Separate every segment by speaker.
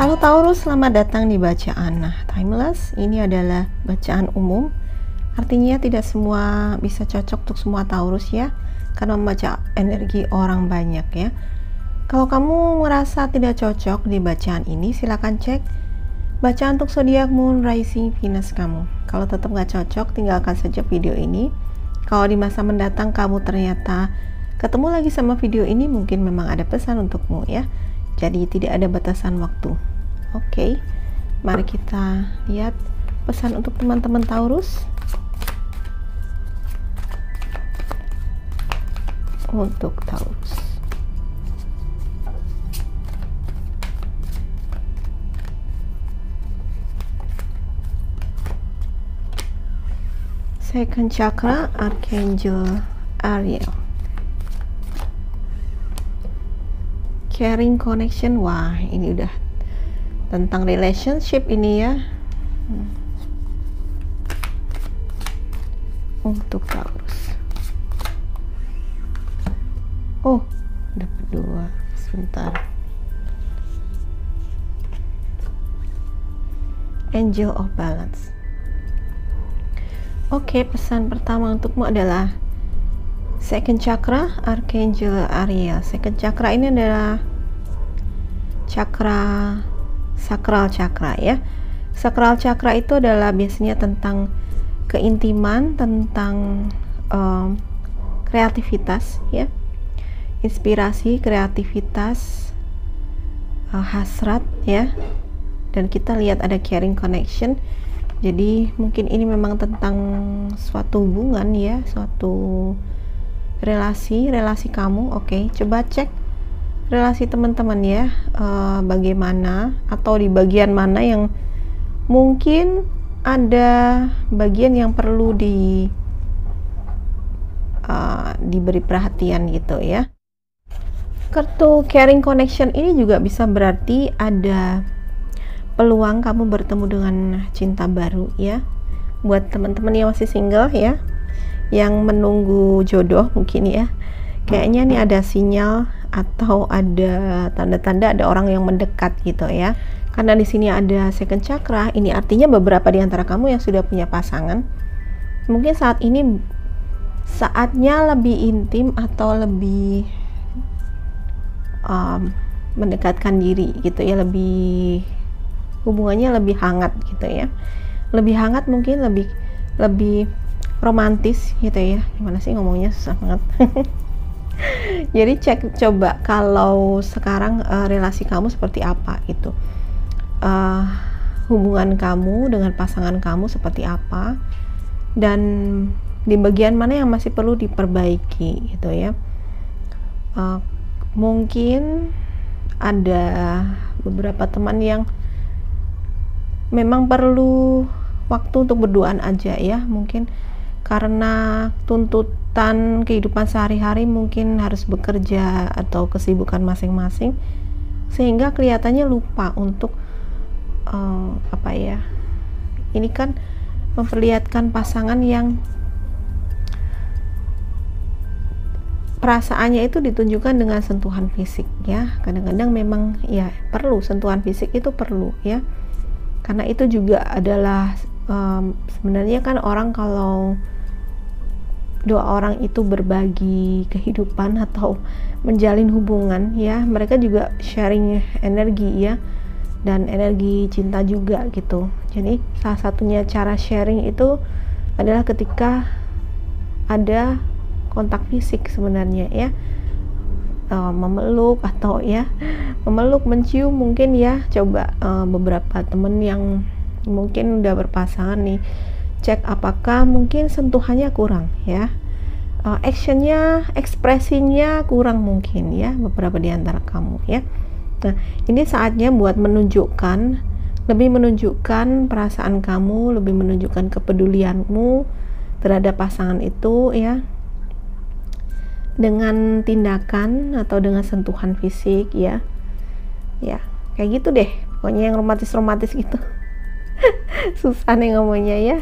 Speaker 1: Halo Taurus, selamat datang di bacaan. Nah, timeless ini adalah bacaan umum. Artinya tidak semua bisa cocok untuk semua Taurus ya, karena membaca energi orang banyak ya. Kalau kamu merasa tidak cocok di bacaan ini, silakan cek bacaan untuk zodiak, moon, rising, Venus kamu. Kalau tetap nggak cocok, tinggalkan saja video ini. Kalau di masa mendatang kamu ternyata ketemu lagi sama video ini, mungkin memang ada pesan untukmu ya. Jadi tidak ada batasan waktu. Oke, mari kita lihat pesan untuk teman-teman Taurus. Untuk Taurus, second chakra, Archangel Ariel. Caring connection, wah ini udah tentang relationship ini ya. Untuk Taurus, oh dapat dua, sebentar. Angel of Balance. Oke, pesan pertama untukmu adalah second chakra, Archangel Ariel. Second chakra ini adalah chakra sakral chakra ya. Sakral chakra itu adalah biasanya tentang keintiman, tentang kreativitas ya, inspirasi, kreativitas, hasrat ya. Dan kita lihat ada caring connection. Jadi mungkin ini memang tentang suatu hubungan ya, suatu relasi kamu. Oke, coba cek relasi teman-teman ya, bagaimana atau di bagian mana yang mungkin ada bagian yang perlu diberi perhatian gitu ya. Kartu caring connection ini juga bisa berarti ada peluang kamu bertemu dengan cinta baru ya. Buat teman-teman yang masih single ya, yang menunggu jodoh mungkin ya, kayaknya nih ada sinyal atau ada tanda-tanda ada orang yang mendekat gitu ya. Karena di sini ada second chakra, ini artinya beberapa di antara kamu yang sudah punya pasangan mungkin saat ini saatnya lebih intim atau lebih mendekatkan diri gitu ya, lebih hubungannya lebih hangat gitu ya, lebih hangat, mungkin lebih romantis gitu ya. Gimana sih ngomongnya, susah banget. Jadi cek coba kalau sekarang relasi kamu seperti apa gitu, hubungan kamu dengan pasangan kamu seperti apa, dan di bagian mana yang masih perlu diperbaiki gitu ya. Mungkin ada beberapa teman yang memang perlu waktu untuk berduaan aja ya, mungkin karena tuntutan kehidupan sehari-hari, mungkin harus bekerja atau kesibukan masing-masing, sehingga kelihatannya lupa untuk apa ya, ini kan memperlihatkan pasangan yang perasaannya itu ditunjukkan dengan sentuhan fisik ya. Kadang-kadang memang ya perlu sentuhan fisik, itu perlu ya, karena itu juga adalah sebenarnya kan orang kalau dua orang itu berbagi kehidupan atau menjalin hubungan ya, mereka juga sharing energi ya, dan energi cinta juga gitu. Jadi salah satunya cara sharing itu adalah ketika ada kontak fisik sebenarnya ya, memeluk atau ya memeluk, mencium mungkin ya. Coba beberapa temen yang mungkin udah berpasangan nih, cek apakah mungkin sentuhannya kurang ya, actionnya, ekspresinya kurang mungkin ya, beberapa di antara kamu ya. Nah, ini saatnya buat lebih menunjukkan perasaan kamu, lebih menunjukkan kepedulianmu terhadap pasangan itu ya, dengan tindakan atau dengan sentuhan fisik ya. Ya, kayak gitu deh. Pokoknya yang romantis-romantis gitu. Susah nih ngomongnya ya.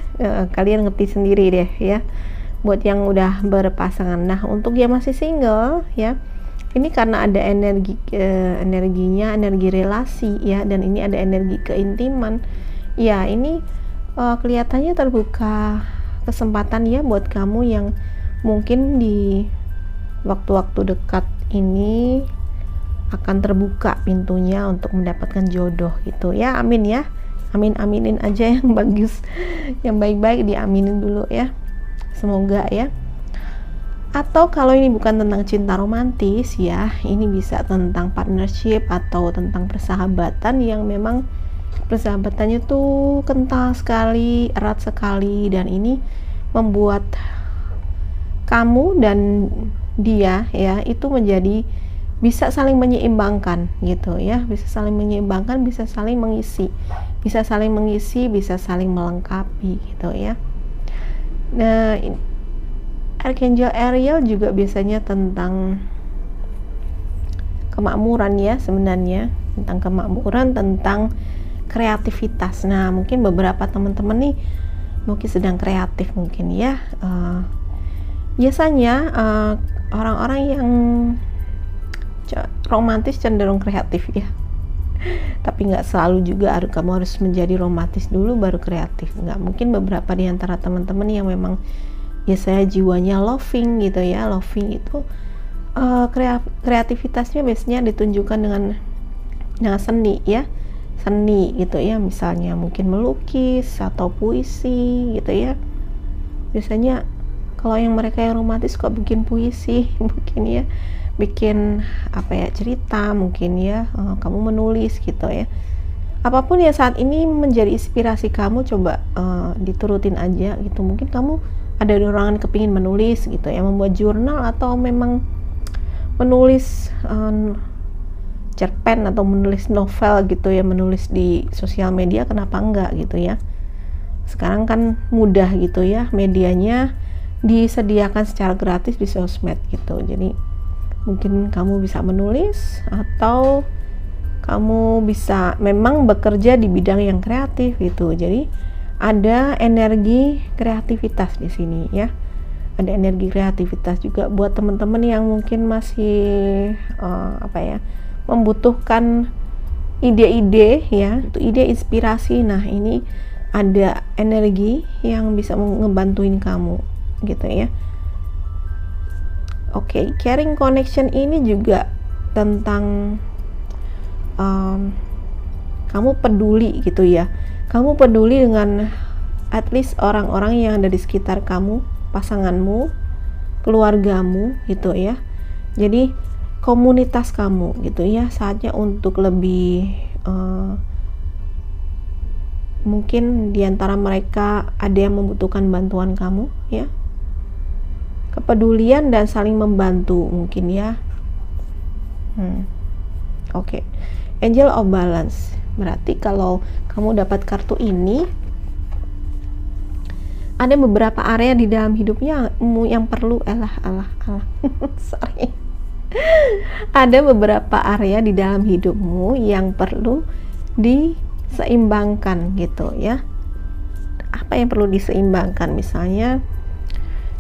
Speaker 1: Kalian ngerti sendiri deh ya. Buat yang udah berpasangan. Nah, untuk yang masih single ya, Ini karena ada energinya, energi relasi ya, dan ini ada energi keintiman. Ya, ini kelihatannya terbuka kesempatan ya buat kamu yang mungkin di waktu-waktu dekat ini akan terbuka pintunya untuk mendapatkan jodoh gitu ya. Amin ya. Aminin aja yang bagus, yang baik-baik diaminin dulu ya. Semoga ya. Atau kalau ini bukan tentang cinta romantis ya, ini bisa tentang partnership atau tentang persahabatan yang memang persahabatannya tuh kental sekali, erat sekali, dan ini membuat kamu dan dia ya itu menjadi bisa saling menyeimbangkan gitu ya, bisa saling menyeimbangkan, bisa saling mengisi, bisa saling melengkapi gitu ya. Nah, Archangel Ariel juga biasanya tentang kemakmuran ya, sebenarnya tentang kemakmuran, tentang kreativitas. Nah, mungkin beberapa teman-teman nih mungkin sedang kreatif mungkin ya. Biasanya orang-orang yang romantis cenderung kreatif ya, tapi nggak selalu juga kamu harus menjadi romantis dulu baru kreatif. Nggak, mungkin beberapa di antara teman-teman yang memang biasanya jiwanya loving gitu ya. Loving itu kreativitasnya biasanya ditunjukkan dengan seni ya, seni gitu ya, misalnya mungkin melukis atau puisi gitu ya. Biasanya kalau yang mereka yang romantis kok bikin puisi mungkin ya, bikin apa ya, cerita mungkin ya, kamu menulis gitu ya. Apapun ya saat ini menjadi inspirasi kamu, coba diturutin aja gitu. Mungkin kamu ada dorongan kepingin menulis gitu ya, membuat jurnal atau memang menulis cerpen atau menulis novel gitu ya, menulis di sosial media, kenapa enggak gitu ya. Sekarang kan mudah gitu ya, medianya disediakan secara gratis di sosmed gitu. Jadi mungkin kamu bisa menulis atau kamu bisa memang bekerja di bidang yang kreatif gitu. Jadi ada energi kreativitas di sini ya. Ada energi kreativitas juga buat teman-teman yang mungkin masih membutuhkan ide-ide ya, itu ide inspirasi. Nah, ini ada energi yang bisa ngebantuin kamu gitu ya. Oke, caring connection ini juga tentang kamu peduli gitu ya. Kamu peduli dengan at least orang-orang yang ada di sekitar kamu, pasanganmu, keluargamu gitu ya. Jadi komunitas kamu gitu ya, saatnya untuk lebih mungkin diantara mereka ada yang membutuhkan bantuan kamu ya. Kepedulian dan saling membantu mungkin ya. Oke. Angel of Balance. Berarti kalau kamu dapat kartu ini, ada beberapa area di dalam hidupnya yang perlu sorry. Ada beberapa area di dalam hidupmu yang perlu diseimbangkan gitu ya. Apa yang perlu diseimbangkan? Misalnya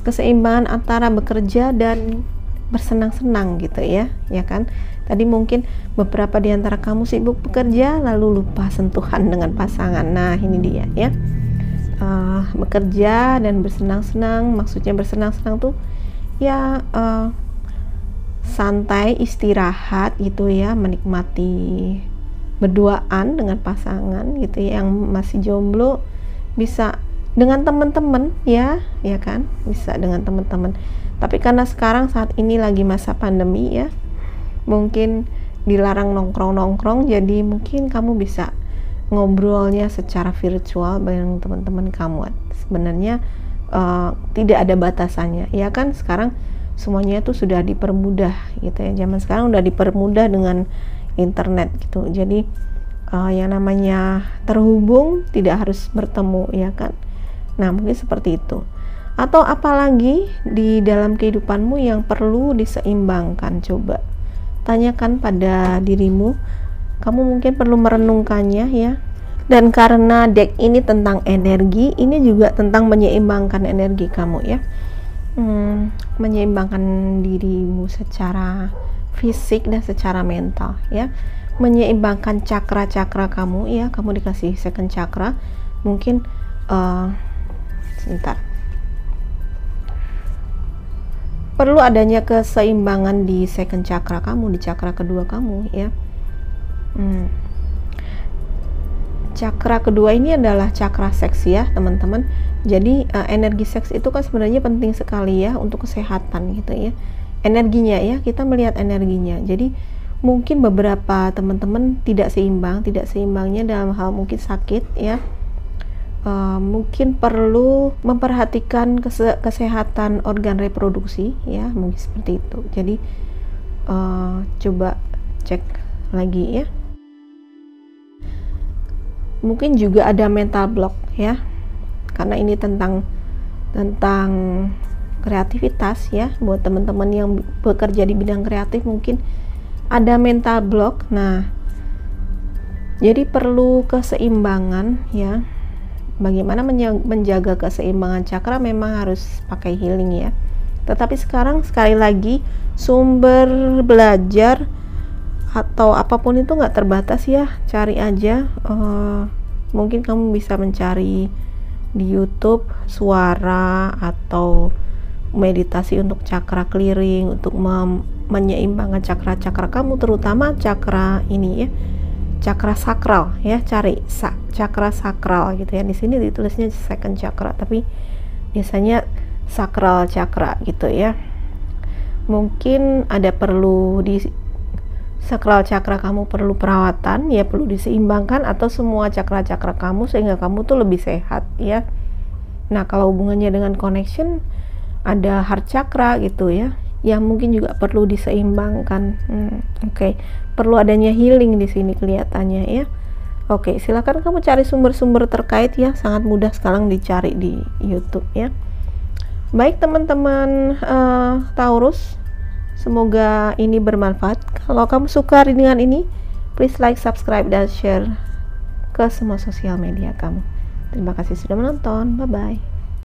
Speaker 1: keseimbangan antara bekerja dan bersenang-senang gitu ya kan. Tadi mungkin beberapa di antara kamu sibuk bekerja lalu lupa sentuhan dengan pasangan. Nah, ini dia ya. Bekerja dan bersenang-senang, maksudnya bersenang-senang tuh ya santai, istirahat gitu ya, menikmati berduaan dengan pasangan gitu ya. Yang masih jomblo bisa dengan teman-teman ya kan, bisa dengan teman-teman. Tapi karena sekarang saat ini lagi masa pandemi ya, mungkin dilarang nongkrong-nongkrong, jadi mungkin kamu bisa ngobrolnya secara virtual bareng teman-teman kamu. Sebenarnya tidak ada batasannya ya kan. Sekarang semuanya itu sudah dipermudah gitu ya. Zaman sekarang udah dipermudah dengan internet gitu. Jadi yang namanya terhubung tidak harus bertemu ya kan. Nah, mungkin seperti itu. Atau apalagi di dalam kehidupanmu yang perlu diseimbangkan, coba tanyakan pada dirimu. Kamu mungkin perlu merenungkannya ya. Dan karena deck ini tentang energi, ini juga tentang menyeimbangkan energi kamu ya. Menyeimbangkan dirimu secara fisik dan secara mental ya. Menyeimbangkan cakra-cakra kamu ya. Kamu dikasih second chakra, mungkin sebentar, perlu adanya keseimbangan di second chakra kamu, di cakra kedua kamu ya. Cakra kedua ini adalah cakra seks ya teman-teman. Jadi energi seks itu kan sebenarnya penting sekali ya untuk kesehatan gitu ya. Energinya ya, kita melihat energinya. Jadi mungkin beberapa teman-teman tidak seimbangnya dalam hal mungkin sakit ya. Mungkin perlu memperhatikan kesehatan organ reproduksi ya, mungkin seperti itu. Jadi coba cek lagi ya. Mungkin juga ada mental block ya, karena ini tentang kreativitas ya. Buat teman-teman yang bekerja di bidang kreatif mungkin ada mental block. Nah, jadi perlu keseimbangan ya. Bagaimana menjaga keseimbangan cakra memang harus pakai healing ya. Tetapi sekarang sekali lagi sumber belajar atau apapun itu nggak terbatas ya, cari aja. Mungkin kamu bisa mencari di YouTube suara atau meditasi untuk cakra clearing, untuk menyeimbangkan cakra-cakra kamu, terutama cakra ini ya, cakra sakral ya. Cari cakra sakral gitu ya. Di sini ditulisnya second chakra, tapi biasanya sakral chakra gitu ya. Mungkin ada perlu di sakral chakra kamu perlu perawatan ya, perlu diseimbangkan, atau semua cakra-cakra kamu sehingga kamu tuh lebih sehat ya. Nah, kalau hubungannya dengan connection, ada heart chakra gitu ya, yang mungkin juga perlu diseimbangkan. Oke. Perlu adanya healing di sini kelihatannya ya. Oke, silakan kamu cari sumber-sumber terkait ya, sangat mudah sekarang dicari di YouTube ya. Baik teman-teman Taurus, semoga ini bermanfaat. Kalau kamu suka dengan ini, please like, subscribe, dan share ke semua sosial media kamu. Terima kasih sudah menonton. Bye bye.